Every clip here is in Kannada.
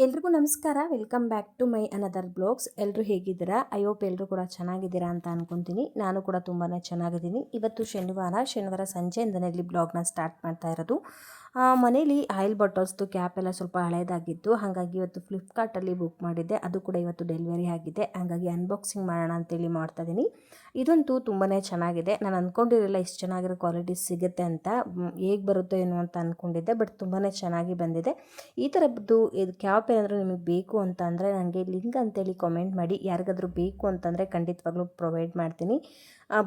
ಎಲ್ರಿಗೂ ನಮಸ್ಕಾರ. Welcome back to my another blogs. ಎಲ್ಲರೂ ಹೇಗಿದ್ದೀರಾ? ಐ ಹೋಪ್ ಎಲ್ಲರೂ ಕೂಡ ಚೆನ್ನಾಗಿದ್ದೀರಾ ಅಂತ ಅನ್ಕೊತೀನಿ. ನಾನು ಕೂಡ ತುಂಬಾ ಚೆನ್ನಾಗಿದ್ದೀನಿ. ಇವತ್ತು ಶನಿವಾರ ಸಂಜೆಯಿಂದನೇ ಇಲ್ಲಿ ಬ್ಲಾಗ್ನ ಸ್ಟಾರ್ಟ್ ಮಾಡ್ತಾ ಇರೋದು. ಮನೇಲಿ ಆಯಿಲ್ ಬಾಟಲ್ಸ್ದು ಕ್ಯಾಪ್ ಎಲ್ಲ ಸ್ವಲ್ಪ ಹಳೇದಾಗಿತ್ತು. ಹಾಗಾಗಿ ಇವತ್ತು ಫ್ಲಿಪ್ಕಾರ್ಟಲ್ಲಿ ಬುಕ್ ಮಾಡಿದ್ದೆ. ಅದು ಕೂಡ ಇವತ್ತು ಡೆಲಿವರಿ ಆಗಿದೆ. ಹಾಗಾಗಿ ಅನ್ಬಾಕ್ಸಿಂಗ್ ಮಾಡೋಣ ಅಂತೇಳಿ ಮಾಡ್ತಾ ಇದ್ದೀನಿ. ಇದಂತೂ ತುಂಬಾ ಚೆನ್ನಾಗಿದೆ. ನಾನು ಅಂದ್ಕೊಂಡಿರಲಿಲ್ಲ ಇಷ್ಟು ಚೆನ್ನಾಗಿರೋ ಕ್ವಾಲಿಟಿ ಸಿಗುತ್ತೆ ಅಂತ. ಹೇಗೆ ಬರುತ್ತೋ ಏನೋ ಅಂತ ಅಂದ್ಕೊಂಡಿದ್ದೆ, ಬಟ್ ತುಂಬಾ ಚೆನ್ನಾಗಿ ಬಂದಿದೆ. ಈ ಥರದ್ದು ಇದು ಕ್ಯಾಪ್ ಏನಾದರೂ ನಿಮಗೆ ಬೇಕು ಅಂತ ಅಂದರೆ ನನಗೆ ಲಿಂಕ್ ಅಂತೇಳಿ ಕಾಮೆಂಟ್ ಮಾಡಿ. ಯಾರಿಗಾದರೂ ಬೇಕು ಅಂತಂದರೆ ಖಂಡಿತವಾಗ್ಲೂ ಪ್ರೊವೈಡ್ ಮಾಡ್ತೀನಿ.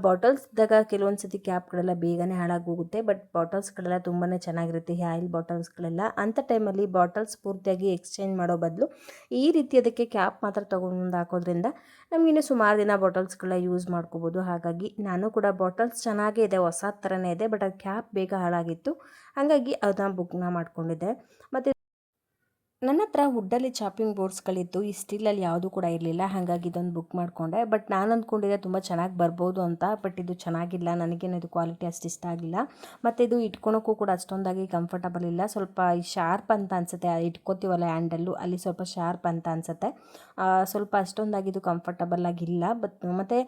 ಬಾಟಲ್ಸ್ದಾಗ ಕೆಲವೊಂದು ಸತಿ ಕ್ಯಾಪ್ಗಳೆಲ್ಲ ಬೇಗನೆ ಹಾಳಾಗೋಗುತ್ತೆ, ಬಟ್ ಬಾಟಲ್ಸ್ಗಳೆಲ್ಲ ತುಂಬಾ ಚೆನ್ನಾಗಿರುತ್ತೆ. ಈ ಆಯಿಲ್ ಬಾಟಲ್ಸ್ಗಳೆಲ್ಲ ಅಂಥ ಟೈಮಲ್ಲಿ ಬಾಟಲ್ಸ್ ಪೂರ್ತಿಯಾಗಿ ಎಕ್ಸ್ಚೇಂಜ್ ಮಾಡೋ ಬದಲು ಈ ರೀತಿ ಅದಕ್ಕೆ ಕ್ಯಾಪ್ ಮಾತ್ರ ತೊಗೊಂಡು ಹಾಕೋದ್ರಿಂದ ನಮಗಿನ್ನೂ ಸುಮಾರು ದಿನ ಬಾಟಲ್ಸ್ಗಳನ್ನ ಯೂಸ್ ಮಾಡ್ಕೋಬೋದು. ಹಾಗಾಗಿ ನಾನು ಕೂಡ ಬಾಟಲ್ಸ್ ಚೆನ್ನಾಗೇ ಇದೆ, ಹೊಸ ಥರನೇ ಇದೆ, ಬಟ್ ಅದು ಕ್ಯಾಪ್ ಬೇಗ ಹಾಳಾಗಿತ್ತು. ಹಾಗಾಗಿ ಅದನ್ನ ಬುಕ್ನ ಮಾಡ್ಕೊಂಡಿದ್ದೆ. ಮತ್ತು ನನ್ನ ಹತ್ರ ವುಡ್ಡಲ್ಲಿ ಚಾಪಿಂಗ್ ಬೋರ್ಡ್ಸ್ಗಳಿತ್ತು, ಈ ಸ್ಟೀಲಲ್ಲಿ ಯಾವುದೂ ಕೂಡ ಇರಲಿಲ್ಲ. ಹಾಗಾಗಿ ಇದೊಂದು ಬುಕ್ ಮಾಡಿಕೊಂಡೆ. ಬಟ್ ನಾನು ಅಂದ್ಕೊಂಡಿದ್ದೆ ತುಂಬ ಚೆನ್ನಾಗಿ ಬರ್ಬೋದು ಅಂತ, ಬಟ್ ಇದು ಚೆನ್ನಾಗಿಲ್ಲ. ನನಗೇನು ಇದು ಕ್ವಾಲಿಟಿ ಅಷ್ಟು ಇಷ್ಟ ಆಗಿಲ್ಲ. ಮತ್ತು ಇದು ಇಟ್ಕೊಳೋಕ್ಕೂ ಕೂಡ ಅಷ್ಟೊಂದಾಗಿ ಕಂಫರ್ಟಬಲ್ ಇಲ್ಲ. ಸ್ವಲ್ಪ ಶಾರ್ಪ್ ಅಂತ ಅನಿಸುತ್ತೆ, ಇಟ್ಕೋತೀವಲ್ಲ ಹ್ಯಾಂಡಲ್ಲು, ಅಲ್ಲಿ ಸ್ವಲ್ಪ ಶಾರ್ಪ್ ಅಂತ ಅನಿಸುತ್ತೆ. ಸ್ವಲ್ಪ ಅಷ್ಟೊಂದಾಗಿ ಇದು ಕಂಫರ್ಟಬಲ್ ಆಗಿಲ್ಲ. ಮತ್ತು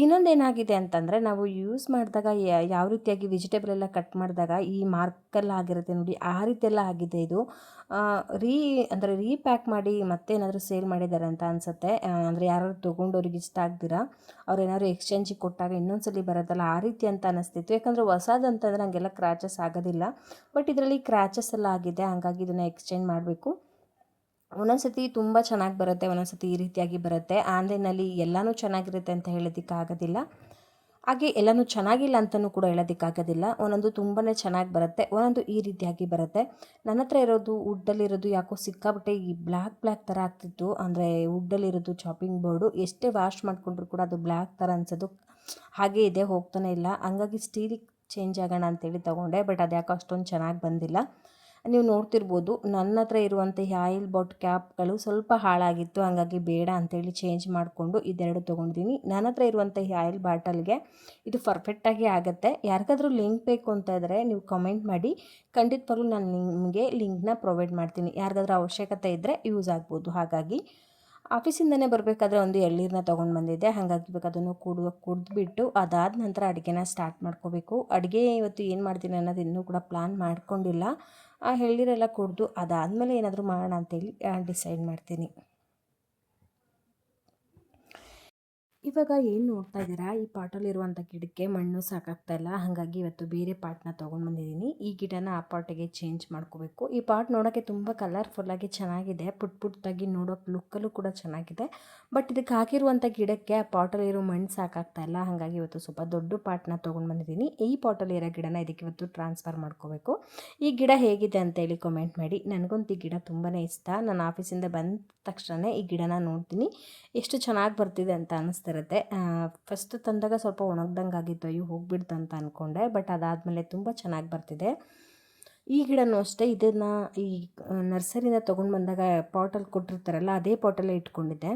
ಇನ್ನೊಂದೇನಾಗಿದೆ ಅಂತಂದರೆ, ನಾವು ಯೂಸ್ ಮಾಡಿದಾಗ ಯಾವ ರೀತಿಯಾಗಿ ವೆಜಿಟೇಬಲ್ ಎಲ್ಲ ಕಟ್ ಮಾಡಿದಾಗ ಈ ಮಾರ್ಕೆಲ್ಲ ಆಗಿರುತ್ತೆ ನೋಡಿ, ಆ ರೀತಿಯೆಲ್ಲ ಆಗಿದೆ ಇದು. ರೀಪ್ಯಾಕ್ ಮಾಡಿ ಮತ್ತೇನಾದರೂ ಸೇಲ್ ಮಾಡಿದ್ದಾರೆ ಅಂತ ಅನಿಸುತ್ತೆ. ಅಂದರೆ ಯಾರು ತೊಗೊಂಡವ್ರಿಗೆ ಇಷ್ಟ ಆಗ್ದಿರಾ ಅವ್ರೇನಾದ್ರು ಎಕ್ಸ್ಚೇಂಜಿಗೆ ಕೊಟ್ಟಾಗ ಇನ್ನೊಂದ್ಸಲಿ ಬರೋದಲ್ಲ, ಆ ರೀತಿ ಅಂತ ಅನ್ನಿಸ್ತಿತ್ತು. ಯಾಕಂದರೆ ಹೊಸದಂತಂದರೆ ಹಂಗೆಲ್ಲ ಕ್ರ್ಯಾಚಸ್ ಆಗೋದಿಲ್ಲ, ಬಟ್ ಇದರಲ್ಲಿ ಕ್ರ್ಯಾಚಸ್ ಎಲ್ಲ ಆಗಿದೆ. ಹಾಗಾಗಿ ಇದನ್ನು ಎಕ್ಸ್ಚೇಂಜ್ ಮಾಡಬೇಕು. ಒಂದೊಂದು ಸತಿ ತುಂಬ ಚೆನ್ನಾಗಿ ಬರುತ್ತೆ, ಒಂದೊಂದು ಸತಿ ಈ ರೀತಿಯಾಗಿ ಬರುತ್ತೆ. ಆನ್ಲೈನಲ್ಲಿ ಎಲ್ಲನೂ ಚೆನ್ನಾಗಿರುತ್ತೆ ಅಂತ ಹೇಳೋದಕ್ಕಾಗೋದಿಲ್ಲ, ಹಾಗೆ ಎಲ್ಲನೂ ಚೆನ್ನಾಗಿಲ್ಲ ಅಂತಲೂ ಕೂಡ ಹೇಳೋದಕ್ಕಾಗೋದಿಲ್ಲ. ಒಂದೊಂದು ತುಂಬಾ ಚೆನ್ನಾಗಿ ಬರುತ್ತೆ, ಒಂದೊಂದು ಈ ರೀತಿಯಾಗಿ ಬರುತ್ತೆ. ನನ್ನ ಹತ್ರ ಇರೋದು ವುಡ್ಡಲ್ಲಿರೋದು ಯಾಕೋ ಸಿಕ್ಕಾಬಿಟ್ಟೆ ಈ ಬ್ಲ್ಯಾಕ್ ಥರ ಆಗ್ತಿತ್ತು. ಅಂದರೆ ವುಡ್ಡಲ್ಲಿರೋದು ಚಾಪಿಂಗ್ ಬೋರ್ಡು ಎಷ್ಟೇ ವಾಶ್ ಮಾಡಿಕೊಂಡ್ರು ಕೂಡ ಅದು ಬ್ಲ್ಯಾಕ್ ಥರ ಅನಿಸೋದು ಹಾಗೇ ಇದೆ, ಹೋಗ್ತಾನೆ ಇಲ್ಲ. ಹಂಗಾಗಿ ಸ್ಟೀಲಿಗೆ ಚೇಂಜ್ ಆಗೋಣ ಅಂತೇಳಿ ತೊಗೊಂಡೆ, ಬಟ್ ಅದು ಯಾಕೋ ಅಷ್ಟೊಂದು ಚೆನ್ನಾಗಿ ಬಂದಿಲ್ಲ. ನೀವು ನೋಡ್ತಿರ್ಬೋದು ನನ್ನ ಹತ್ರ ಇರುವಂಥ ಈ ಆಯಿಲ್ ಕ್ಯಾಪ್ಗಳು ಸ್ವಲ್ಪ ಹಾಳಾಗಿತ್ತು. ಹಾಗಾಗಿ ಬೇಡ ಅಂತೇಳಿ ಚೇಂಜ್ ಮಾಡಿಕೊಂಡು ಇದೆರಡು ತೊಗೊಂಡಿದ್ದೀನಿ. ನನ್ನ ಹತ್ರ ಇರುವಂಥ ಈ ಆಯಿಲ್ ಬಾಟಲ್ಗೆ ಇದು ಪರ್ಫೆಕ್ಟಾಗಿ ಆಗುತ್ತೆ. ಯಾರಿಗಾದ್ರೂ ಲಿಂಕ್ ಬೇಕು ಅಂತ ಇದ್ದರೆ ನೀವು ಕಮೆಂಟ್ ಮಾಡಿ, ಖಂಡಿತವಾಗ್ಲೂ ನಾನು ನಿಮಗೆ ಲಿಂಕ್ನ ಪ್ರೊವೈಡ್ ಮಾಡ್ತೀನಿ. ಯಾರಿಗಾದ್ರೂ ಅವಶ್ಯಕತೆ ಇದ್ದರೆ ಯೂಸ್ ಆಗ್ಬೋದು. ಹಾಗಾಗಿ ಆಫೀಸಿಂದನೇ ಬರಬೇಕಾದ್ರೆ ಒಂದು ಎಳ್ನೀರನ್ನ ತೊಗೊಂಡು ಬಂದಿದ್ದೆ. ಹಾಗಾಗಿ ಇವಾಗ ಅದನ್ನು ಕುಡಿದ್ಬಿಟ್ಟು ಅದಾದ ನಂತರ ಅಡುಗೆನ ಸ್ಟಾರ್ಟ್ ಮಾಡ್ಕೋಬೇಕು. ಅಡುಗೆ ಇವತ್ತು ಏನು ಮಾಡ್ತೀನಿ ಅನ್ನೋದು ಇನ್ನೂ ಕೂಡ ಪ್ಲ್ಯಾನ್ ಮಾಡ್ಕೊಂಡಿಲ್ಲ. ಆ ಎಳ್ನೀರೆಲ್ಲ ಕುಡಿದು ಅದಾದಮೇಲೆ ಏನಾದರೂ ಮಾಡೋಣ ಅಂತೇಳಿ ಡಿಸೈಡ್ ಮಾಡ್ತೀನಿ. ಇವಾಗ ಏನು ನೋಡ್ತಾ ಇದ್ದೀರಾ, ಈ ಪಾಟಲ್ಲಿರುವಂಥ ಗಿಡಕ್ಕೆ ಮಣ್ಣು ಸಾಕಾಗ್ತಾಯಿಲ್ಲ. ಹಾಗಾಗಿ ಇವತ್ತು ಬೇರೆ ಪಾಟ್ನ ತೊಗೊಂಡು ಬಂದಿದ್ದೀನಿ. ಈ ಗಿಡನ ಆ ಪಾಟಿಗೆ ಚೇಂಜ್ ಮಾಡ್ಕೋಬೇಕು. ಈ ಪಾಟ್ ನೋಡೋಕ್ಕೆ ತುಂಬ ಕಲರ್ಫುಲ್ಲಾಗಿ ಚೆನ್ನಾಗಿದೆ, ಪುಟ್ಟಾಗಿ ನೋಡೋಕೆ ಲುಕ್ಕಲ್ಲೂ ಕೂಡ ಚೆನ್ನಾಗಿದೆ. ಬಟ್ ಇದಕ್ಕೆ ಹಾಕಿರುವಂಥ ಗಿಡಕ್ಕೆ ಆ ಪಾಟಲ್ಲಿರೋ ಮಣ್ಣು ಸಾಕಾಗ್ತಾಯಿಲ್ಲ. ಹಾಗಾಗಿ ಇವತ್ತು ಸ್ವಲ್ಪ ದೊಡ್ಡ ಪಾಟ್ನ ತೊಗೊಂಡು ಬಂದಿದ್ದೀನಿ. ಈ ಪಾಟಲ್ಲಿರೋ ಗಿಡನ ಇದಕ್ಕೆ ಇವತ್ತು ಟ್ರಾನ್ಸ್ಫರ್ ಮಾಡ್ಕೋಬೇಕು. ಈ ಗಿಡ ಹೇಗಿದೆ ಅಂತೇಳಿ ಕಮೆಂಟ್ ಮಾಡಿ. ನನಗಂತೂ ಈ ಗಿಡ ತುಂಬಾ ಇಷ್ಟ. ನಾನು ಆಫೀಸಿಂದ ಬಂದ ತಕ್ಷಣ ಈ ಗಿಡನ ನೋಡ್ತೀನಿ, ಎಷ್ಟು ಚೆನ್ನಾಗಿ ಬರ್ತಿದೆ ಅಂತ ಅನ್ನಿಸ್ತಿರುತ್ತೆ. ಫಸ್ಟ್ ತಂದಾಗ ಸ್ವಲ್ಪ ಒಣಗ್ದಂಗೆ ಆಗಿತ್ತು, ಅಯ್ಯೋ ಹೋಗ್ಬಿಡ್ತು ಅಂತ ಅಂದ್ಕೊಂಡೆ. ಬಟ್ ಅದಾದಮೇಲೆ ತುಂಬ ಚೆನ್ನಾಗಿ ಬರ್ತಿದೆ. ಈ ಗಿಡನೂ ಅಷ್ಟೇ, ಇದನ್ನು ಈ ನರ್ಸರಿಯಿಂದ ತೊಗೊಂಡು ಬಂದಾಗ ಪಾಟಲ್ಲಿ ಕೊಟ್ಟಿರ್ತಾರಲ್ಲ, ಅದೇ ಪಾಟಲ್ಲೇ ಇಟ್ಕೊಂಡಿದ್ದೆ.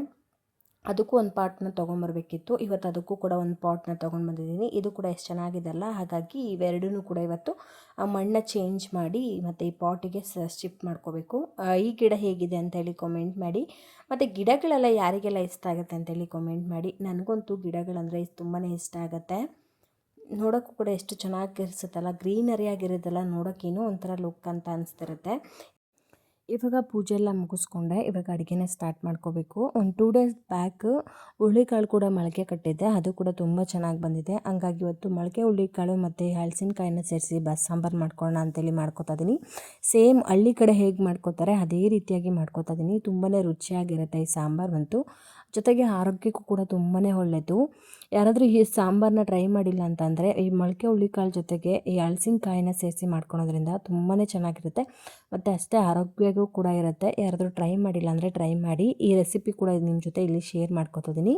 ಅದಕ್ಕೂ ಒಂದು ಪಾಟ್ನ ತೊಗೊಂಬರ್ಬೇಕಿತ್ತು. ಇವತ್ತು ಅದಕ್ಕೂ ಕೂಡ ಒಂದು ಪಾಟ್ನ ತೊಗೊಂಡು ಬಂದಿದ್ದೀನಿ. ಇದು ಕೂಡ ಎಷ್ಟು ಚೆನ್ನಾಗಿದೆಲ್ಲ. ಹಾಗಾಗಿ ಇವೆರಡೂ ಕೂಡ ಇವತ್ತು ಮಣ್ಣ ಚೇಂಜ್ ಮಾಡಿ ಮತ್ತು ಈ ಪಾಟಿಗೆ ಶಿಫ್ಟ್ ಮಾಡ್ಕೋಬೇಕು. ಈ ಗಿಡ ಹೇಗಿದೆ ಅಂತೇಳಿ ಕಾಮೆಂಟ್ ಮಾಡಿ. ಮತ್ತು ಗಿಡಗಳೆಲ್ಲ ಯಾರಿಗೆಲ್ಲ ಇಷ್ಟ ಆಗುತ್ತೆ ಅಂತೇಳಿ ಕಾಮೆಂಟ್ ಮಾಡಿ. ನನಗಂತೂ ಗಿಡಗಳಂದರೆ ತುಂಬಾ ಇಷ್ಟ ಆಗುತ್ತೆ. ನೋಡೋಕ್ಕೂ ಕೂಡ ಎಷ್ಟು ಚೆನ್ನಾಗಿ ಇರಿಸುತ್ತಲ್ಲ, ಗ್ರೀನರಿ ಆಗಿರೋದೆಲ್ಲ ನೋಡೋಕ್ಕೇನೋ ಒಂಥರ ಲುಕ್ ಅಂತ ಅನಿಸ್ತಿರುತ್ತೆ. ಇವಾಗ ಪೂಜೆ ಎಲ್ಲ ಮುಗಿಸ್ಕೊಂಡೆ. ಇವಾಗ ಅಡುಗೆನೇ ಸ್ಟಾರ್ಟ್ ಮಾಡ್ಕೋಬೇಕು. ಒಂದು 2 ಡೇಸ್ ಬ್ಯಾಕ್ ಹುರುಳಿಕಾಳು ಕೂಡ ಮೊಳಕೆ ಕಟ್ಟಿದ್ದೆ, ಅದು ಕೂಡ ತುಂಬ ಚೆನ್ನಾಗಿ ಬಂದಿದೆ. ಹಂಗಾಗಿ ಇವತ್ತು ಮೊಳಕೆ ಹುರುಳಿಕಾಳು ಮತ್ತು ಹಲಸಿನಕಾಯಿನ ಸೇರಿಸಿ ಸಾಂಬಾರು ಮಾಡ್ಕೊಳ್ಳೋಣ ಅಂತೇಳಿ ಮಾಡ್ಕೊತಾ ಇದ್ದೀನಿ. ಸೇಮ್ ಹಳ್ಳಿ ಕಡೆ ಹೇಗೆ ಮಾಡ್ಕೋತಾರೆ ಅದೇ ರೀತಿಯಾಗಿ ಮಾಡ್ಕೊತಾ ಇದ್ದೀನಿ. ತುಂಬಾ ರುಚಿಯಾಗಿರುತ್ತೆ ಈ ಸಾಂಬಾರು ಅಂತೂ. ಜೊತೆಗೆ ಆರೋಗ್ಯಕ್ಕೂ ಕೂಡ ತುಂಬಾ ಒಳ್ಳೆಯದು. ಯಾರಾದರೂ ಈ ಸಾಂಬಾರನ್ನ ಟ್ರೈ ಮಾಡಿಲ್ಲ ಅಂತಂದರೆ ಈ ಮೊಳಕೆ ಹುರುಳಿಕಾಳು ಜೊತೆಗೆ ಈ ಹಲಸಿನಕಾಯಿನ ಸೇರಿಸಿ ಮಾಡ್ಕೊಳೋದ್ರಿಂದ ತುಂಬಾ ಚೆನ್ನಾಗಿರುತ್ತೆ. ಮತ್ತು ಅಷ್ಟೇ ಆರೋಗ್ಯಗೂ ಕೂಡ ಇರುತ್ತೆ. ಯಾರಾದರೂ ಟ್ರೈ ಮಾಡಿಲ್ಲ ಅಂದರೆ ಟ್ರೈ ಮಾಡಿ. ಈ ರೆಸಿಪಿ ಕೂಡ ನಿಮ್ಮ ಜೊತೆ ಇಲ್ಲಿ ಶೇರ್ ಮಾಡ್ಕೊತಿದ್ದೀನಿ.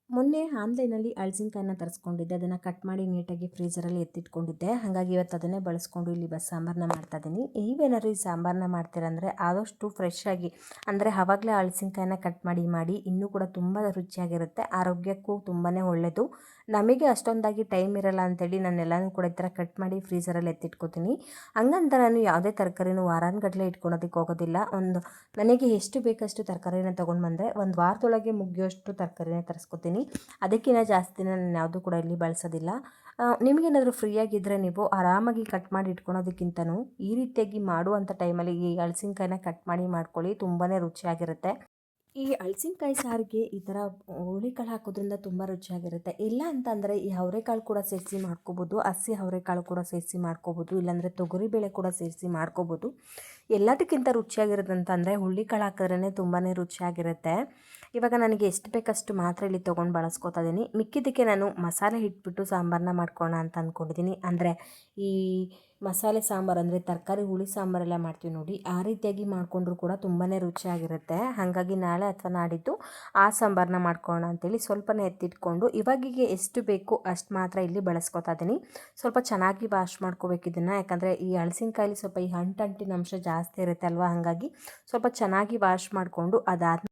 ಮೊನ್ನೆ ಆನ್ಲೈನಲ್ಲಿ ಹಲಸಿನಕಾಯಿನ ತರಿಸ್ಕೊಂಡಿದ್ದೆ, ಅದನ್ನು ಕಟ್ ಮಾಡಿ ನೀಟಾಗಿ ಫ್ರೀಝರಲ್ಲಿ ಎತ್ತಿಟ್ಕೊಂಡಿದ್ದೆ. ಹಾಗಾಗಿ ಇವತ್ತು ಅದನ್ನೇ ಬಳಸ್ಕೊಂಡು ಇಲ್ಲಿ ಸಾಂಬಾರನ್ನ ಮಾಡ್ತಾಯಿದ್ದೀನಿ. ನೀವೇನಾದ್ರು ಈ ಸಾಂಬಾರನ್ನ ಮಾಡ್ತೀರಂದರೆ ಆದಷ್ಟು ಫ್ರೆಶ್ ಆಗಿ, ಅಂದರೆ ಆವಾಗಲೇ ಹಲಸಿನಕಾಯಿನ ಕಟ್ ಮಾಡಿ ಇನ್ನೂ ಕೂಡ ತುಂಬ ರುಚಿಯಾಗಿರುತ್ತೆ. ಆರೋಗ್ಯಕ್ಕೂ ತುಂಬಾ ಒಳ್ಳೆಯದು. ನಮಗೆ ಅಷ್ಟೊಂದಾಗಿ ಟೈಮ್ ಇರಲ್ಲ ಅಂತೇಳಿ ನಾನೆಲ್ಲನೂ ಕೂಡ ಈ ಥರ ಕಟ್ ಮಾಡಿ ಫ್ರೀಝರಲ್ಲಿ ಎತ್ತಿಟ್ಕೋತೀನಿ. ಹಂಗಂತ ನಾನು ಯಾವುದೇ ತರಕಾರಿನೂ ವಾರಾನುಗಟ್ಟಲೆ ಇಟ್ಕೊಳೋದಕ್ಕೆ ಹೋಗೋದಿಲ್ಲ. ನನಗೆ ಎಷ್ಟು ಬೇಕಷ್ಟು ತರಕಾರಿನ ತೊಗೊಂಡು ಬಂದರೆ ಒಂದು ವಾರದೊಳಗೆ ಮುಗಿಯೋಷ್ಟು ತರಕಾರಿನ ತರಿಸ್ಕೊತೀನಿ. ಅದಕ್ಕಿಂತ ಜಾಸ್ತಿನ ನಾನು ಯಾವುದೂ ಕೂಡ ಇಲ್ಲಿ ಬಳಸೋದಿಲ್ಲ. ನಿಮಗೇನಾದರೂ ಫ್ರೀಯಾಗಿದ್ದರೆ ನೀವು ಆರಾಮಾಗಿ ಕಟ್ ಮಾಡಿ ಇಟ್ಕೊಳೋದಕ್ಕಿಂತನೂ ಈ ರೀತಿಯಾಗಿ ಮಾಡುವಂಥ ಟೈಮಲ್ಲಿ ಈ ಹಲಸಿನಕಾಯಿನ ಕಟ್ ಮಾಡಿ ಮಾಡ್ಕೊಳ್ಳಿ, ತುಂಬಾ ರುಚಿಯಾಗಿರುತ್ತೆ. ಈ ಹಲಸಿನಕಾಯಿ ಸಾರಿಗೆ ಈ ಥರ ಹುರುಳಿಕಾಳು ಹಾಕೋದ್ರಿಂದ ತುಂಬ ರುಚಿಯಾಗಿರುತ್ತೆ. ಇಲ್ಲ ಅಂತಂದರೆ ಈ ಅವರೆಕಾಳು ಕೂಡ ಸೇರಿಸಿ ಮಾಡ್ಕೋಬೋದು, ಹಸಿ ಅವರೆಕಾಳು ಕೂಡ ಸೇರಿಸಿ ಮಾಡ್ಕೋಬೋದು, ಇಲ್ಲಾಂದರೆ ತೊಗರಿಬೇಳೆ ಕೂಡ ಸೇರಿಸಿ ಮಾಡ್ಕೋಬೋದು. ಎಲ್ಲದಕ್ಕಿಂತ ರುಚಿಯಾಗಿರೋದಂತಂದರೆ ಹುರುಳಿಕಾಳು ಹಾಕಿದ್ರೇ ತುಂಬಾ ರುಚಿಯಾಗಿರುತ್ತೆ. ಇವಾಗ ನನಗೆ ಎಷ್ಟು ಬೇಕಷ್ಟು ಮಾತ್ರ ಇಲ್ಲಿ ತೊಗೊಂಡು ಬಳಸ್ಕೊತಾ ಇದ್ದೀನಿ. ಮಿಕ್ಕಿದ್ದಕ್ಕೆ ನಾನು ಮಸಾಲೆ ಇಟ್ಬಿಟ್ಟು ಸಾಂಬಾರನ್ನ ಮಾಡ್ಕೊಳ್ಳೋಣ ಅಂತ ಅಂದ್ಕೊಂಡಿದ್ದೀನಿ. ಅಂದರೆ ಈ ಮಸಾಲೆ ಸಾಂಬಾರು ಅಂದರೆ ತರಕಾರಿ ಹುಳಿ ಸಾಂಬಾರೆಲ್ಲ ಮಾಡ್ತೀವಿ ನೋಡಿ, ಆ ರೀತಿಯಾಗಿ ಮಾಡಿಕೊಂಡ್ರೂ ಕೂಡ ತುಂಬಾ ರುಚಿಯಾಗಿರುತ್ತೆ. ಹಾಗಾಗಿ ನಾಳೆ ಅಥವಾ ನಾಡಿದ್ದು ಆ ಸಾಂಬಾರನ್ನ ಮಾಡ್ಕೊಳ್ಳೋಣ ಅಂತೇಳಿ ಸ್ವಲ್ಪನೇ ಎತ್ತಿಟ್ಕೊಂಡು ಇವಾಗಿಗೆ ಎಷ್ಟು ಬೇಕು ಅಷ್ಟು ಮಾತ್ರ ಇಲ್ಲಿ ಬಳಸ್ಕೊತಾ ಇದ್ದೀನಿ. ಸ್ವಲ್ಪ ಚೆನ್ನಾಗಿ ವಾಶ್ ಮಾಡ್ಕೋಬೇಕು ಇದನ್ನು, ಯಾಕಂದರೆ ಈ ಹಲಸಿನಕಾಯಲ್ಲಿ ಸ್ವಲ್ಪ ಈ ಅಂಟಿನ ಅಂಶ ಜಾಸ್ತಿ ಇರುತ್ತೆ ಅಲ್ವಾ. ಹಾಗಾಗಿ ಸ್ವಲ್ಪ ಚೆನ್ನಾಗಿ ವಾಶ್ ಮಾಡಿಕೊಂಡು ಅದಾದ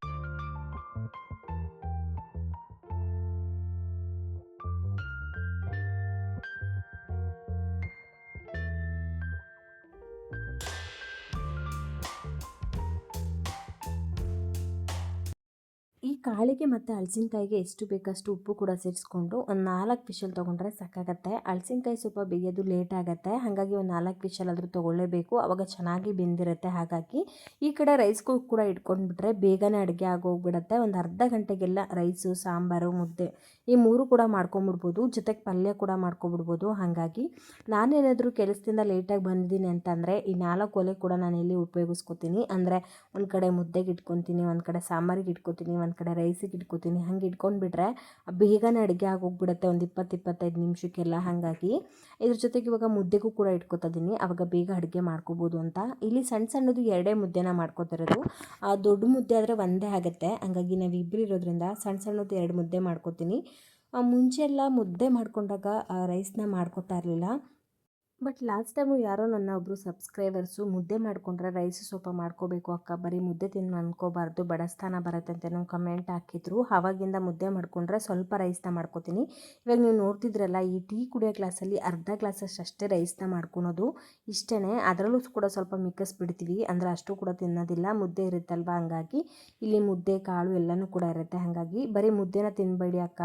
ಈ ಕಾಳಿಗೆ ಮತ್ತು ಹಲಸಿನಕಾಯಿಗೆ ಎಷ್ಟು ಬೇಕಷ್ಟು ಉಪ್ಪು ಕೂಡ ಸೇರಿಸ್ಕೊಂಡು ಒಂದು 4 ವಿಷಲ್ ತೊಗೊಂಡ್ರೆ ಸಾಕಾಗತ್ತೆ. ಹಲಸಿನಕಾಯಿ ಸ್ವಲ್ಪ ಬೇಯೋದು ಲೇಟ್ ಆಗುತ್ತೆ, ಹಾಗಾಗಿ ಒಂದು 4 ವಿಷಲ್ ಆದರೂ ತೊಗೊಳ್ಳೇಬೇಕು, ಆವಾಗ ಚೆನ್ನಾಗಿ ಬೆಂದಿರುತ್ತೆ. ಹಾಗಾಗಿ ಈ ಕಡೆ ರೈಸ್ಗೂ ಕೂಡ ಇಟ್ಕೊಂಡ್ಬಿಟ್ರೆ ಬೇಗನೆ ಅಡುಗೆ ಆಗೋಗ್ಬಿಡುತ್ತೆ. ಒಂದು ಅರ್ಧ ಗಂಟೆಗೆಲ್ಲ ರೈಸು, ಸಾಂಬಾರು, ಮುದ್ದೆ ಈ 3 ಕೂಡ ಮಾಡ್ಕೊಂಬಿಡ್ಬೋದು, ಜೊತೆಗೆ ಪಲ್ಯ ಕೂಡ ಮಾಡ್ಕೊಬಿಡ್ಬೋದು. ಹಾಗಾಗಿ ನಾನೇನಾದರೂ ಕೆಲಸದಿಂದ ಲೇಟಾಗಿ ಬಂದಿದ್ದೀನಿ ಅಂತಂದರೆ ಈ 4 ಒಲೆ ಕೂಡ ನಾನಿಲ್ಲಿ ಉಪಯೋಗಿಸ್ಕೊತೀನಿ. ಅಂದರೆ ಒಂದು ಕಡೆ ಮುದ್ದೆಗೆ ಇಟ್ಕೊತೀನಿ, ಒಂದು ಕಡೆ ಸಾಂಬಾರಿಗೆ ಇಟ್ಕೊತೀನಿ, ಒಂದು ಕಡೆ ರೈಸಿಗೆ ಇಟ್ಕೊತೀನಿ. ಹಂಗೆ ಇಟ್ಕೊಂಡ್ಬಿಟ್ರೆ ಬೇಗನೆ ಅಡುಗೆ ಆಗೋಗ್ಬಿಡುತ್ತೆ ಒಂದು 20-25 ನಿಮಿಷಕ್ಕೆಲ್ಲ. ಹಾಗಾಗಿ ಇದ್ರ ಜೊತೆಗೆ ಇವಾಗ ಮುದ್ದೆಗೂ ಕೂಡ ಇಟ್ಕೊತಾ ಇದ್ದೀನಿ, ಆವಾಗ ಬೇಗ ಅಡುಗೆ ಮಾಡ್ಕೋಬೋದು ಅಂತ. ಇಲ್ಲಿ ಸಣ್ಣ ಸಣ್ಣದು 2 ಮುದ್ದೆನ ಮಾಡ್ಕೊತಿರೋದು, ದೊಡ್ಡ ಮುದ್ದೆ ಆದರೆ ಒಂದೇ ಆಗುತ್ತೆ. ಹಾಗಾಗಿ ನಾವು ಇಬ್ಬರು ಇರೋದ್ರಿಂದ ಸಣ್ಣ ಸಣ್ಣದು 2 ಮುದ್ದೆ ಮಾಡ್ಕೊತೀನಿ. ಮುಂಚೆ ಎಲ್ಲ ಮುದ್ದೆ ಮಾಡ್ಕೊಂಡಾಗ ರೈಸ್ನ ಮಾಡ್ಕೊತಾ ಇರಲಿಲ್ಲ. ಬಟ್ ಲಾಸ್ಟ್ ಟೈಮು ಯಾರೋ ನನ್ನ ಒಬ್ಬರು ಸಬ್ಸ್ಕ್ರೈಬರ್ಸು ಮುದ್ದೆ ಮಾಡಿಕೊಂಡ್ರೆ ರೈಸು ಸ್ವಲ್ಪ ಮಾಡ್ಕೋಬೇಕು ಅಕ್ಕ, ಬರೀ ಮುದ್ದೆ ತಿಂದು ಅನ್ಕೋಬಾರ್ದು, ಬಡಸ್ತಾನ ಬರುತ್ತೆ ಅಂತ ನಾವು ಕಮೆಂಟ್ ಹಾಕಿದ್ರು. ಆವಾಗಿಂದ ಮುದ್ದೆ ಮಾಡಿಕೊಂಡ್ರೆ ಸ್ವಲ್ಪ ರೈಸ್ನ ಮಾಡ್ಕೋತೀನಿ. ಇವಾಗ ನೀವು ನೋಡ್ತಿದ್ರಲ್ಲ, ಈ ಟೀ ಕುಡಿಯೋ ಗ್ಲಾಸಲ್ಲಿ ಅರ್ಧ ಗ್ಲಾಸಷ್ಟು ಅಷ್ಟೇ ರೈಸ್ನ ಮಾಡ್ಕೊಳೋದು, ಇಷ್ಟೇ. ಅದರಲ್ಲೂ ಕೂಡ ಸ್ವಲ್ಪ ಮಿಕ್ಕಿಸ್ಬಿಡ್ತೀವಿ, ಅಂದರೆ ಅಷ್ಟು ಕೂಡ ತಿನ್ನೋದಿಲ್ಲ, ಮುದ್ದೆ ಇರುತ್ತಲ್ವ. ಹಂಗಾಗಿ ಇಲ್ಲಿ ಮುದ್ದೆ ಕಾಳು ಎಲ್ಲನೂ ಕೂಡ ಇರುತ್ತೆ. ಹಾಗಾಗಿ ಬರೀ ಮುದ್ದೆನ ತಿನ್ನಬೇಡಿ ಅಕ್ಕ,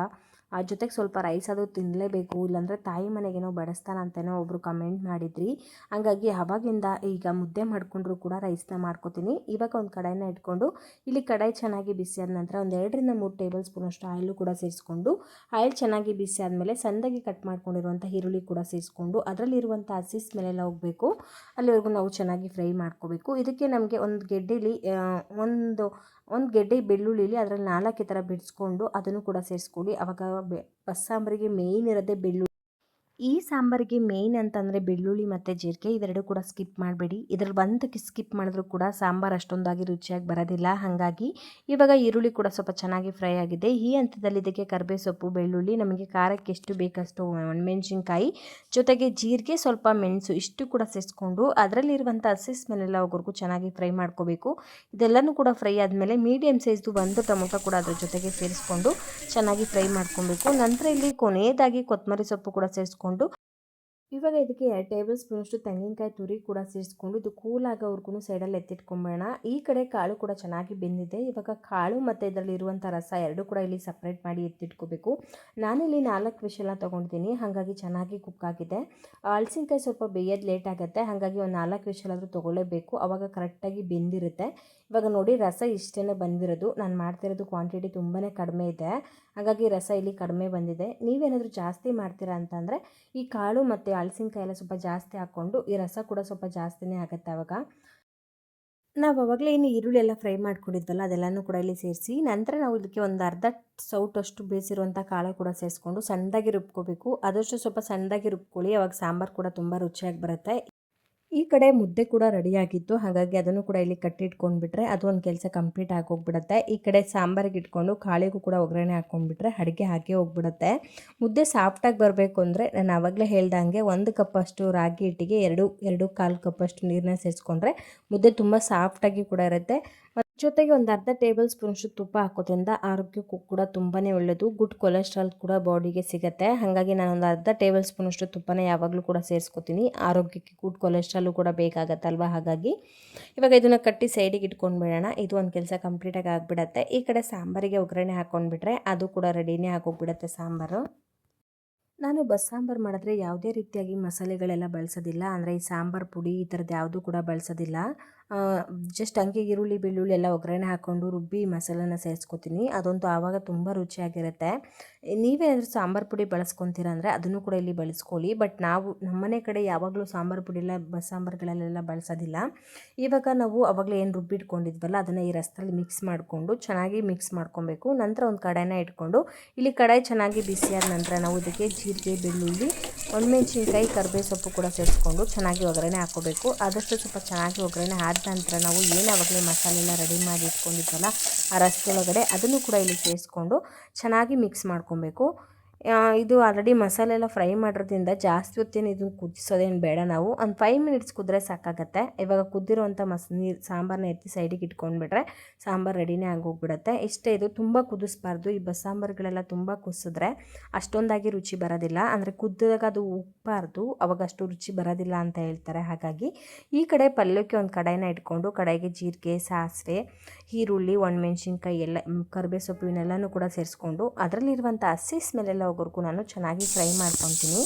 ಜೊತೆಗೆ ಸ್ವಲ್ಪ ರೈಸ್ ಅದು ತಿನ್ನಲೇಬೇಕು, ಇಲ್ಲಾಂದರೆ ತಾಯಿ ಮನೆಗೇನೋ ಬಡಿಸ್ತಾನ ಅಂತೇನೋ ಒಬ್ಬರು ಕಮೆಂಟ್ ಮಾಡಿದ್ರಿ. ಹಾಗಾಗಿ ಆವಾಗಿಂದ ಈಗ ಮುದ್ದೆ ಮಾಡಿಕೊಂಡ್ರೂ ಕೂಡ ರೈಸ್ನ ಮಾಡ್ಕೋತೀನಿ. ಇವಾಗ ಒಂದು ಕಡಾಯಿನ ಇಟ್ಕೊಂಡು ಇಲ್ಲಿ ಕಡಾಯಿ ಚೆನ್ನಾಗಿ ಬಿಸಿ ಆದ ನಂತರ ಒಂದು 2-3 ಟೇಬಲ್ ಸ್ಪೂನಷ್ಟು ಆಯಿಲು ಕೂಡ ಸೇರಿಸ್ಕೊಂಡು, ಆಯಿಲ್ ಚೆನ್ನಾಗಿ ಬಿಸಿ ಆದಮೇಲೆ ಸಣ್ಣದಾಗಿ ಕಟ್ ಮಾಡ್ಕೊಂಡಿರುವಂಥ ಈರುಳ್ಳಿ ಕೂಡ ಸೇರಿಸ್ಕೊಂಡು ಅದರಲ್ಲಿರುವಂಥ ಹಸಿ ಸ್ಮೆಲ್ಲೆಲ್ಲ ಹೋಗಬೇಕು, ಅಲ್ಲಿವರೆಗೂ ನಾವು ಚೆನ್ನಾಗಿ ಫ್ರೈ ಮಾಡ್ಕೋಬೇಕು. ಇದಕ್ಕೆ ನಮಗೆ ಒಂದು ಗೆಡ್ಡೆಲಿ ಒಂದು ಗೆಡ್ಡೆ ಬೆಳ್ಳುಳ್ಳಿಲಿ ಅದರಲ್ಲಿ 4 ಈ ಥರ ಬಿಡಿಸ್ಕೊಂಡು ಅದನ್ನು ಕೂಡ ಸೇರಿಸ್ಕೊಳ್ಳಿ. ಆವಾಗ ಬಸ್ಸಾಂಬರಿಗೆ ಮೇಯ್ನ್ ಇರೋದೇ ಬೆಳ್ಳುಳ್ಳಿ. ಈ ಸಾಂಬಾರಿಗೆ ಮೇಯ್ನ್ ಅಂತಂದರೆ ಬೆಳ್ಳುಳ್ಳಿ ಮತ್ತು ಜೀರಿಗೆ, ಇವೆರಡು ಕೂಡ ಸ್ಕಿಪ್ ಮಾಡಬೇಡಿ. ಇದರಲ್ಲಿ ಒಂದು ಸ್ಕಿಪ್ ಮಾಡಿದ್ರೂ ಕೂಡ ಸಾಂಬಾರು ಅಷ್ಟೊಂದಾಗಿ ರುಚಿಯಾಗಿ ಬರೋದಿಲ್ಲ. ಹಾಗಾಗಿ ಇವಾಗ ಈರುಳ್ಳಿ ಕೂಡ ಸ್ವಲ್ಪ ಚೆನ್ನಾಗಿ ಫ್ರೈ ಆಗಿದೆ. ಈ ಹಂತದಲ್ಲಿ ಇದಕ್ಕೆ ಕರಿಬೇವು ಸೊಪ್ಪು, ಬೆಳ್ಳುಳ್ಳಿ, ನಮಗೆ ಖಾರಕ್ಕೆ ಎಷ್ಟು ಬೇಕಷ್ಟು ಒಣಮೆಣಸಿನ್ಕಾಯಿ, ಜೊತೆಗೆ ಜೀರಿಗೆ, ಸ್ವಲ್ಪ ಮೆಣಸು ಇಷ್ಟು ಕೂಡ ಸೇರಿಸ್ಕೊಂಡು ಅದರಲ್ಲಿರುವಂಥ ಹಸಿ ಸ್ಮೆಲ್ಲೆಲ್ಲ ಹೋಗೋವರೆಗೂ ಚೆನ್ನಾಗಿ ಫ್ರೈ ಮಾಡ್ಕೋಬೇಕು. ಇದೆಲ್ಲನೂ ಕೂಡ ಫ್ರೈ ಆದಮೇಲೆ ಮೀಡಿಯಮ್ ಸೈಜ್ದು 1 ಟೊಮೊಟೊ ಕೂಡ ಅದ್ರ ಜೊತೆಗೆ ಸೇರಿಸ್ಕೊಂಡು ಚೆನ್ನಾಗಿ ಫ್ರೈ ಮಾಡ್ಕೊಬೇಕು. ನಂತರ ಇಲ್ಲಿ ಕೊನೆಯದಾಗಿ ಕೊತ್ತಂಬರಿ ಸೊಪ್ಪು ಕೂಡ ಸೇರಿಸ್ಕೊಂಡು ಇವಾಗ ಇದಕ್ಕೆ 2 ಟೇಬಲ್ ಸ್ಪೂನಷ್ಟು ತೆಂಗಿನಕಾಯಿ ತುರಿ ಕೂಡ ಸೇರಿಸ್ಕೊಂಡು ಇದು ಕೂಲ್ ಆಗೋವರೆಗೂ ಸೈಡಲ್ಲಿ ಎತ್ತಿಟ್ಕೊಂಬೇಡ. ಈ ಕಡೆ ಕಾಳು ಕೂಡ ಚೆನ್ನಾಗಿ ಬೆಂದಿದೆ. ಇವಾಗ ಕಾಳು ಮತ್ತು ಇದರಲ್ಲಿ ಇರುವಂಥ ರಸ ಎರಡು ಕೂಡ ಇಲ್ಲಿ ಸಪ್ರೇಟ್ ಮಾಡಿ ಎತ್ತಿಟ್ಕೋಬೇಕು. ನಾನಿಲ್ಲಿ 4 ವಿಷಲ್ನ ತೊಗೊಂಡಿದ್ದೀನಿ, ಹಾಗಾಗಿ ಚೆನ್ನಾಗಿ ಕುಕ್ ಆಗಿದೆ. ಹಲಸಿನಕಾಯಿ ಸ್ವಲ್ಪ ಬೇಯೋದು ಲೇಟ್ ಆಗುತ್ತೆ, ಹಾಗಾಗಿ ಒಂದು 4 ವಿಷಲಾದರೂ ತೊಗೊಳ್ಳೇಬೇಕು, ಆವಾಗ ಕರೆಕ್ಟಾಗಿ ಬೆಂದಿರುತ್ತೆ. ಇವಾಗ ನೋಡಿ ರಸ ಇಷ್ಟೇ ಬಂದಿರೋದು, ನಾನು ಮಾಡ್ತಿರೋದು ಕ್ವಾಂಟಿಟಿ ತುಂಬಾ ಕಡಿಮೆ ಇದೆ, ಹಾಗಾಗಿ ರಸ ಇಲ್ಲಿ ಕಡಿಮೆ ಬಂದಿದೆ. ನೀವೇನಾದರೂ ಜಾಸ್ತಿ ಮಾಡ್ತೀರಾ ಅಂತಂದರೆ ಈ ಕಾಳು ಮತ್ತು ಹಲಸಿನಕಾಯಿ ಎಲ್ಲ ಸ್ವಲ್ಪ ಜಾಸ್ತಿ ಹಾಕ್ಕೊಂಡು ಈ ರಸ ಕೂಡ ಸ್ವಲ್ಪ ಜಾಸ್ತಿನೇ ಆಗುತ್ತೆ. ಆವಾಗ ನಾವು ಆವಾಗಲೇ ಏನು ಈರುಳ್ಳಿ ಎಲ್ಲ ಫ್ರೈ ಮಾಡ್ಕೊಂಡಿದ್ವಲ್ಲ ಅದೆಲ್ಲನೂ ಕೂಡ ಇಲ್ಲಿ ಸೇರಿಸಿ ನಂತರ ನಾವು ಇದಕ್ಕೆ ಒಂದು ಅರ್ಧ ಸೌಟಷ್ಟು ಬೇಯಿಸಿರುವಂಥ ಕಾಳು ಕೂಡ ಸೇರಿಸ್ಕೊಂಡು ಸಣ್ಣದಾಗಿ ರುಬ್ಕೋಬೇಕು. ಆದಷ್ಟು ಸ್ವಲ್ಪ ಸಣ್ಣದಾಗಿ ರುಬ್ಕೊಳ್ಳಿ, ಅವಾಗ ಸಾಂಬಾರು ಕೂಡ ತುಂಬ ರುಚಿಯಾಗಿ ಬರುತ್ತೆ. ಈ ಕಡೆ ಮುದ್ದೆ ಕೂಡ ರೆಡಿಯಾಗಿತ್ತು, ಹಾಗಾಗಿ ಅದನ್ನು ಕೂಡ ಇಲ್ಲಿ ಕಟ್ಟಿಟ್ಕೊಂಡ್ಬಿಟ್ರೆ ಅದು ಒಂದು ಕೆಲಸ ಕಂಪ್ಲೀಟ್ ಆಗೋಗ್ಬಿಡುತ್ತೆ. ಈ ಕಡೆ ಸಾಂಬಾರಿಗೆ ಇಟ್ಕೊಂಡು ಕಾಳಿಗೂ ಕೂಡ ಒಗ್ಗರಣೆ ಹಾಕ್ಕೊಂಡ್ಬಿಟ್ರೆ ಅಡುಗೆ ಹಾಕಿ ಹೋಗ್ಬಿಡುತ್ತೆ. ಮುದ್ದೆ ಸಾಫ್ಟಾಗಿ ಬರಬೇಕು ಅಂದರೆ ನಾನು ಆವಾಗಲೇ ಹೇಳ್ದಂಗೆ 1 ಕಪ್ಪಷ್ಟು ರಾಗಿ ಹಿಟ್ಟಿಗೆ 2 ಕಾಲು ಕಪ್ಪಷ್ಟು ನೀರನ್ನ ಸೇರಿಸ್ಕೊಂಡ್ರೆ ಮುದ್ದೆ ತುಂಬ ಸಾಫ್ಟಾಗಿ ಕೂಡ ಇರುತ್ತೆ. ಜೊತೆಗೆ ಒಂದು ಅರ್ಧ ಟೇಬಲ್ ಸ್ಪೂನಷ್ಟು ತುಪ್ಪ ಹಾಕೋದ್ರಿಂದ ಆರೋಗ್ಯಕ್ಕೂ ಕೂಡ ತುಂಬಾ ಒಳ್ಳೆಯದು. ಗುಡ್ ಕೊಲೆಸ್ಟ್ರಾಲ್ ಕೂಡ ಬಾಡಿಗೆ ಸಿಗುತ್ತೆ. ಹಾಗಾಗಿ ನಾನು ಒಂದು ಅರ್ಧ ಟೇಬಲ್ ಸ್ಪೂನಷ್ಟು ತುಪ್ಪನ ಯಾವಾಗಲೂ ಕೂಡ ಸೇರಿಸ್ಕೊತೀನಿ. ಆರೋಗ್ಯಕ್ಕೆ ಗುಡ್ ಕೊಲೆಸ್ಟ್ರಾಲು ಕೂಡ ಬೇಕಾಗತ್ತಲ್ವ, ಹಾಗಾಗಿ ಇವಾಗ ಇದನ್ನು ಕಟ್ಟಿ ಸೈಡಿಗೆ ಇಟ್ಕೊಂಡು ಬಿಡೋಣ. ಇದು ಒಂದು ಕೆಲಸ ಕಂಪ್ಲೀಟಾಗಿ ಆಗಿಬಿಡತ್ತೆ. ಈ ಕಡೆ ಸಾಂಬಾರಿಗೆ ಒಗ್ಗರಣೆ ಹಾಕ್ಕೊಂಡ್ಬಿಟ್ರೆ ಅದು ಕೂಡ ರೆಡಿನೇ ಆಗೋಗ್ಬಿಡುತ್ತೆ ಸಾಂಬಾರು. ನಾನು ಬಸ್ಸಾಂಬಾರು ಮಾಡಿದ್ರೆ ಯಾವುದೇ ರೀತಿಯಾಗಿ ಮಸಾಲೆಗಳೆಲ್ಲ ಬಳಸೋದಿಲ್ಲ. ಅಂದರೆ ಈ ಸಾಂಬಾರು ಪುಡಿ ಈ ಥರದ್ದು ಯಾವುದೂ ಕೂಡ ಬಳಸೋದಿಲ್ಲ. ಜಸ್ಟ್ ಹಂಗೆ ಈರುಳ್ಳಿ ಬೆಳ್ಳುಳ್ಳಿ ಎಲ್ಲ ಒಗ್ಗರಣೆ ಹಾಕ್ಕೊಂಡು ರುಬ್ಬಿ ಮಸಾಲೆನ ಸೇರಿಸ್ಕೊತೀನಿ. ಅದಂತೂ ಆವಾಗ ತುಂಬ ರುಚಿಯಾಗಿರುತ್ತೆ. ನೀವೇನಾದರೂ ಸಾಂಬಾರು ಪುಡಿ ಬಳಸ್ಕೊತೀರ ಅಂದರೆ ಅದನ್ನು ಕೂಡ ಇಲ್ಲಿ ಬಳಸ್ಕೊಳ್ಳಿ. ಬಟ್ ನಾವು ನಮ್ಮನೆ ಕಡೆ ಯಾವಾಗಲೂ ಸಾಂಬಾರು ಪುಡಿ ಎಲ್ಲ ಬಸ್ಸಾಂಬಾರುಗಳಲ್ಲೆಲ್ಲ ಬಳಸೋದಿಲ್ಲ. ಇವಾಗ ನಾವು ಆವಾಗಲೇ ಏನು ರುಬ್ಬಿಟ್ಕೊಂಡಿದ್ವಲ್ಲ ಅದನ್ನು ಈ ರಸದಲ್ಲಿ ಮಿಕ್ಸ್ ಮಾಡಿಕೊಂಡು ಚೆನ್ನಾಗಿ ಮಿಕ್ಸ್ ಮಾಡ್ಕೊಬೇಕು. ನಂತರ ಒಂದು ಕಡಾಯಿನ ಇಟ್ಕೊಂಡು ಇಲ್ಲಿ ಕಡಾಯಿ ಚೆನ್ನಾಗಿ ಬಿಸಿಯಾದ ನಂತರ ನಾವು ಇದಕ್ಕೆ ಜೀರಿಗೆ, ಬೆಳ್ಳುಳ್ಳಿ, ಒಣಮೆಣಸಿನ್ಕಾಯಿ, ಕರಿಬೇವು ಸೊಪ್ಪು ಕೂಡ ಸೇರಿಸ್ಕೊಂಡು ಚೆನ್ನಾಗಿ ಒಗ್ಗರಣೆ ಹಾಕ್ಕೋಬೇಕು. ಆದಷ್ಟು ಸ್ವಲ್ಪ ಚೆನ್ನಾಗಿ ಒಗ್ಗರಣೆ ಆದ ನಂತರ ನಾವು ಏನು ಆವಾಗಲೇ ಮಸಾಲೆ ಎಲ್ಲ ರೆಡಿ ಮಾಡಿ ಇಟ್ಕೊಂಡಿದ್ವಲ್ಲ ಆ ರಸದೊಳಗಡೆ ಅದನ್ನು ಕೂಡ ಇಲ್ಲಿ ಸೇರಿಸ್ಕೊಂಡು ಚೆನ್ನಾಗಿ ಮಿಕ್ಸ್ ಮಾಡ್ಕೊಬೇಕು. ಇದು ಆಲ್ರೆಡಿ ಮಸಾಲೆ ಎಲ್ಲ ಫ್ರೈ ಮಾಡಿರೋದ್ರಿಂದ ಜಾಸ್ತಿ ಹೊತ್ತೇನು ಇದನ್ನು ಕುದಿಸೋದೇನು ಬೇಡ. ನಾವು ಒಂದು 5 ಮಿನಿಟ್ಸ್ ಕುದ್ರೆ ಸಾಕಾಗತ್ತೆ. ಇವಾಗ ಕುದ್ದಿರೋಂಥ ನೀರು ಸಾಂಬಾರನ್ನ ಎತ್ತಿ ಸೈಡಿಗೆ ಇಟ್ಕೊಂಡ್ಬಿಟ್ರೆ ಸಾಂಬಾರು ರೆಡಿನೇ ಆಗೋಗ್ಬಿಡುತ್ತೆ. ಇಷ್ಟೇ, ಇದು ತುಂಬ ಕುದಿಸ್ಬಾರ್ದು. ಈ ಬಸ್ಸಾಂಬಾರುಗಳೆಲ್ಲ ತುಂಬ ಕುದಿಸಿದ್ರೆ ಅಷ್ಟೊಂದಾಗಿ ರುಚಿ ಬರೋದಿಲ್ಲ. ಅಂದರೆ ಕುದ್ದಾಗ ಅದು ಉಪ್ಪಬಾರ್ದು, ಅವಾಗ ಅಷ್ಟು ರುಚಿ ಬರೋದಿಲ್ಲ ಅಂತ ಹೇಳ್ತಾರೆ. ಹಾಗಾಗಿ ಈ ಕಡೆ ಪಲ್ಯಕ್ಕೆ ಒಂದು ಕಡಾಯಿನ ಇಟ್ಕೊಂಡು ಕಡಾಯಿಗೆ ಜೀರಿಗೆ, ಸಾಸಿವೆ, ಈರುಳ್ಳಿ, ಒಣಮೆಣ್ಸಿನ್ಕಾಯಿ ಎಲ್ಲ ಕರಿಬೇವು ಸೊಪ್ಪು ಇವನ್ನೆಲ್ಲನೂ ಕೂಡ ಸೇರಿಸ್ಕೊಂಡು ಅದರಲ್ಲಿರುವಂಥ ಹಸಿ ಸ್ಮೆಲ್ಲೆಲ್ಲ ಹೋಗೋವರೆಗೂ ನಾನು ಚೆನ್ನಾಗಿ ಫ್ರೈ ಮಾಡ್ಕೊತೀನಿ.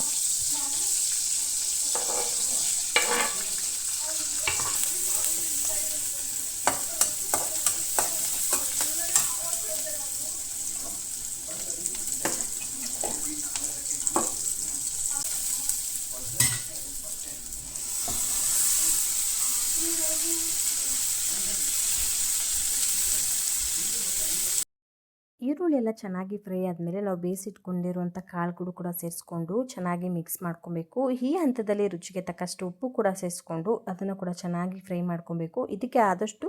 ಈರುಳ್ಳಿ ಎಲ್ಲ ಚೆನ್ನಾಗಿ ಫ್ರೈ ಆದಮೇಲೆ ನಾವು ಬೇಯಿಸಿಟ್ಕೊಂಡಿರುವಂಥ ಕಾಳುಗಳು ಕೂಡ ಸೇರಿಸ್ಕೊಂಡು ಚೆನ್ನಾಗಿ ಮಿಕ್ಸ್ ಮಾಡ್ಕೊಬೇಕು. ಈ ಹಂತದಲ್ಲಿ ರುಚಿಗೆ ತಕ್ಕಷ್ಟು ಉಪ್ಪು ಕೂಡ ಸೇರಿಸ್ಕೊಂಡು ಅದನ್ನು ಕೂಡ ಚೆನ್ನಾಗಿ ಫ್ರೈ ಮಾಡ್ಕೊಬೇಕು. ಇದಕ್ಕೆ ಆದಷ್ಟು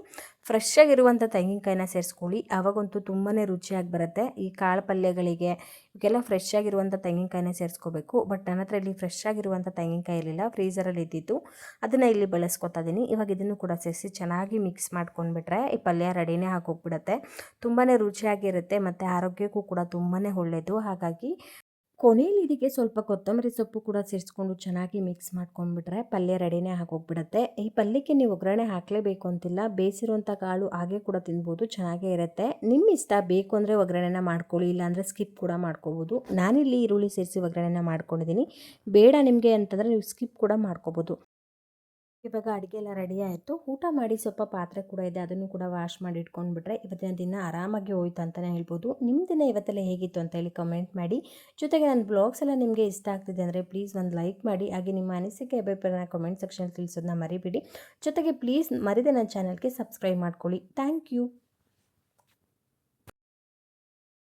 ಫ್ರೆಶ್ ಆಗಿರುವಂಥ ತೆಂಗಿನಕಾಯಿನ ಸೇರಿಸ್ಕೊಳ್ಳಿ, ಆವಾಗಂತೂ ತುಂಬಾ ರುಚಿಯಾಗಿ ಬರುತ್ತೆ. ಈ ಕಾಳು ಪಲ್ಯಗಳಿಗೆ ಇವಕ್ಕೆಲ್ಲ ಫ್ರೆಶ್ ಆಗಿರುವಂಥ ತೆಂಗಿನಕಾಯಿನೇ ಸೇರಿಸ್ಕೋಬೇಕು. ಬಟ್ ನನ್ನ ಹತ್ರ ಇಲ್ಲಿ ಫ್ರೆಶ್ ಆಗಿರುವಂಥ ತೆಂಗಿನಕಾಯಿ ಇರಲಿಲ್ಲ, ಫ್ರೀಸರಲ್ಲಿ ಇದ್ದಿತ್ತು, ಅದನ್ನು ಇಲ್ಲಿ ಬಳಸ್ಕೊತಾ ಇದ್ದೀನಿ. ಇವಾಗ ಇದನ್ನು ಕೂಡ ಸೇರಿಸಿ ಚೆನ್ನಾಗಿ ಮಿಕ್ಸ್ ಮಾಡ್ಕೊಂಡ್ಬಿಟ್ರೆ ಈ ಪಲ್ಯ ರೆಡಿನೇ ಆಗೋಗ್ಬಿಡುತ್ತೆ. ತುಂಬಾ ರುಚಿಯಾಗಿರುತ್ತೆ ಮತ್ತು ಆರೋಗ್ಯಕ್ಕೂ ಕೂಡ ತುಂಬಾ ಒಳ್ಳೆಯದು. ಹಾಗಾಗಿ ಕೊನೆಯಲ್ಲಿ ಇದಕ್ಕೆ ಸ್ವಲ್ಪ ಕೊತ್ತಂಬರಿ ಸೊಪ್ಪು ಕೂಡ ಸೇರಿಸ್ಕೊಂಡು ಚೆನ್ನಾಗಿ ಮಿಕ್ಸ್ ಮಾಡ್ಕೊಂಡ್ಬಿಟ್ರೆ ಪಲ್ಯ ರೆಡಿನೇ ಆಗೋಗ್ಬಿಡುತ್ತೆ. ಈ ಪಲ್ಯಕ್ಕೆ ನೀವು ಒಗ್ಗರಣೆ ಹಾಕಲೇಬೇಕು ಅಂತಿಲ್ಲ, ಬೇಯಿಸಿರುವಂಥ ಕಾಳು ಹಾಗೆ ಕೂಡ ತಿನ್ಬೋದು, ಚೆನ್ನಾಗೇ ಇರುತ್ತೆ. ನಿಮ್ಮ ಇಷ್ಟ, ಬೇಕು ಅಂದರೆ ಒಗ್ಗರಣೆನ ಮಾಡ್ಕೊಳ್ಳಿ, ಇಲ್ಲಾಂದರೆ ಸ್ಕಿಪ್ ಕೂಡ ಮಾಡ್ಕೋಬೋದು. ನಾನಿಲ್ಲಿ ಈರುಳ್ಳಿ ಸೇರಿಸಿ ಒಗ್ಗರಣೆನ ಮಾಡ್ಕೊಂಡಿದ್ದೀನಿ. ಬೇಡ ನಿಮಗೆ ಅಂತಂದರೆ ನೀವು ಸ್ಕಿಪ್ ಕೂಡ ಮಾಡ್ಕೋಬೋದು. ಇವಾಗ ಅಡುಗೆ ಎಲ್ಲ ರೆಡಿ ಆಯಿತು. ಊಟ ಮಾಡಿ ಸ್ವಲ್ಪ ಪಾತ್ರೆ ಕೂಡ ಇದೆ, ಅದನ್ನು ಕೂಡ ವಾಶ್ ಮಾಡಿ ಇಟ್ಕೊಂಡ್ಬಿಟ್ರೆ ಇವತ್ತಿನ ದಿನ ಆರಾಮಾಗಿ ಹೋಯ್ತು ಅಂತಲೇ ಹೇಳ್ಬೋದು. ನಿಮ್ಮ ದಿನ ಇವತ್ತೆಲ್ಲ ಹೇಗಿತ್ತು ಅಂತ ಹೇಳಿ ಕಮೆಂಟ್ ಮಾಡಿ. ಜೊತೆಗೆ ನನ್ನ ಬ್ಲಾಗ್ಸ್ ಎಲ್ಲ ನಿಮಗೆ ಇಷ್ಟ ಆಗ್ತಿದೆ ಅಂದರೆ ಪ್ಲೀಸ್ ಒಂದು ಲೈಕ್ ಮಾಡಿ. ಹಾಗೆ ನಿಮ್ಮ ಅನಿಸಿಕೆ ಅಭಿಪ್ರಾಯನ ಕಮೆಂಟ್ ಸೆಕ್ಷನ್ ತಿಳಿಸೋದನ್ನ ಮರಿಬೇಡಿ. ಜೊತೆಗೆ ಪ್ಲೀಸ್ ಮರಿದೆ ನನ್ನ ಚಾನಲ್ಗೆ ಸಬ್ಸ್ಕ್ರೈಬ್ ಮಾಡ್ಕೊಳ್ಳಿ. Thank you.